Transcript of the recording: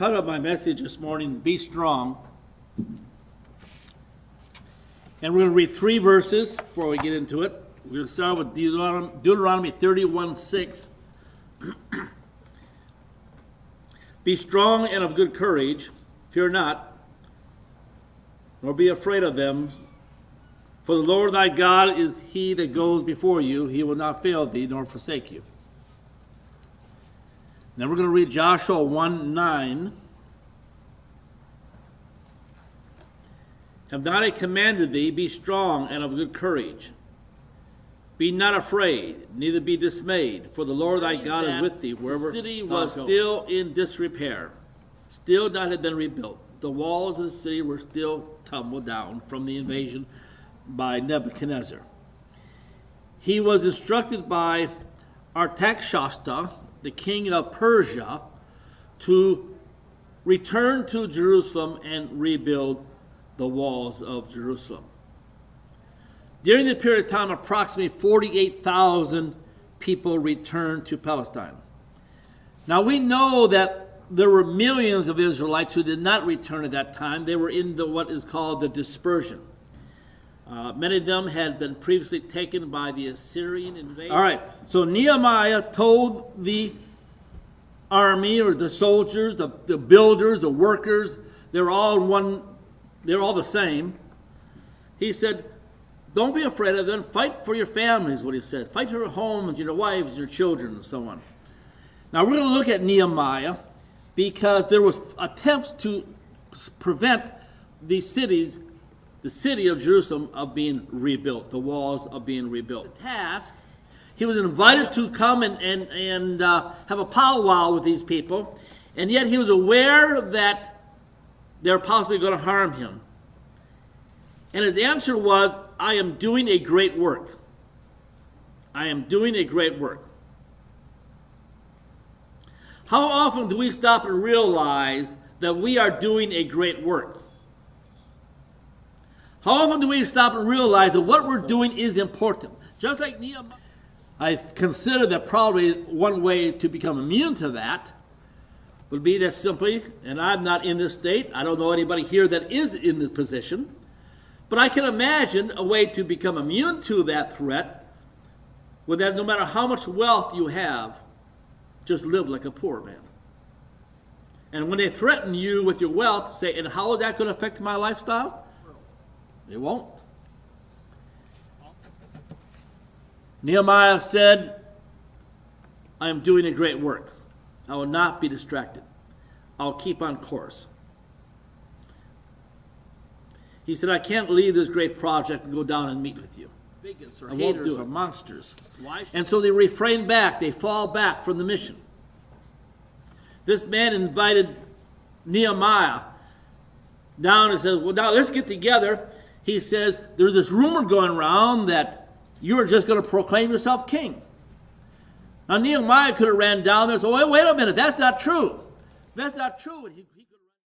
titled my message this morning, Be Strong. And we're going to read 3 verses before we get into it. We're going to start with Deuteronomy 31:6. Be strong and of good courage, fear not, nor be afraid of them. For the Lord thy God is he that goes before you. He will not fail thee, nor forsake you. Then we're going to read Joshua 1:9. Have not I commanded thee, be strong and of good courage. Be not afraid, neither be dismayed, for the Lord thy God is with thee wherever. The city was still in disrepair, still not had been rebuilt. The walls of the city were still tumbled down from the invasion by Nebuchadnezzar. He was instructed by Artaxerxes, the king of Persia, to return to Jerusalem and rebuild the walls of Jerusalem. During the period of time, approximately 48,000 people returned to Palestine. Now we know that there were millions of Israelites who did not return at that time. They were in what is called the dispersion. Many of them had been previously taken by the Assyrian invasion. All right, so Nehemiah told the army or the soldiers, the builders, the workers, they're all the same. He said, don't be afraid of them. Fight for your families, what he said. Fight for your homes, your wives, your children, and so on. Now we're going to look at Nehemiah because there was attempts to prevent the city of Jerusalem of being rebuilt, the walls of being rebuilt. The task, he was invited to come and have a powwow with these people, and yet he was aware that they're possibly going to harm him. And his answer was, I am doing a great work. I am doing a great work. How often do we stop and realize that we are doing a great work? How often do we stop and realize that what we're doing is important? Just like Nehemiah. I consider that probably one way to become immune to that would be that simply, and I'm not in this state, I don't know anybody here that is in this position, but I can imagine a way to become immune to that threat would that no matter how much wealth you have, just live like a poor man. And when they threaten you with your wealth, say, and how is that going to affect my lifestyle? It won't. Nehemiah said, I am doing a great work. I will not be distracted. I'll keep on course. He said, I can't leave this great project and go down and meet with you. Bigots or haters or monsters. And so they refrain back. They fall back from the mission. This man invited Nehemiah down and said, well, now let's get together. He says, there's this rumor going around that you are just going to proclaim yourself king. Now Nehemiah could have ran down there and said, wait a minute, that's not true. That's not true.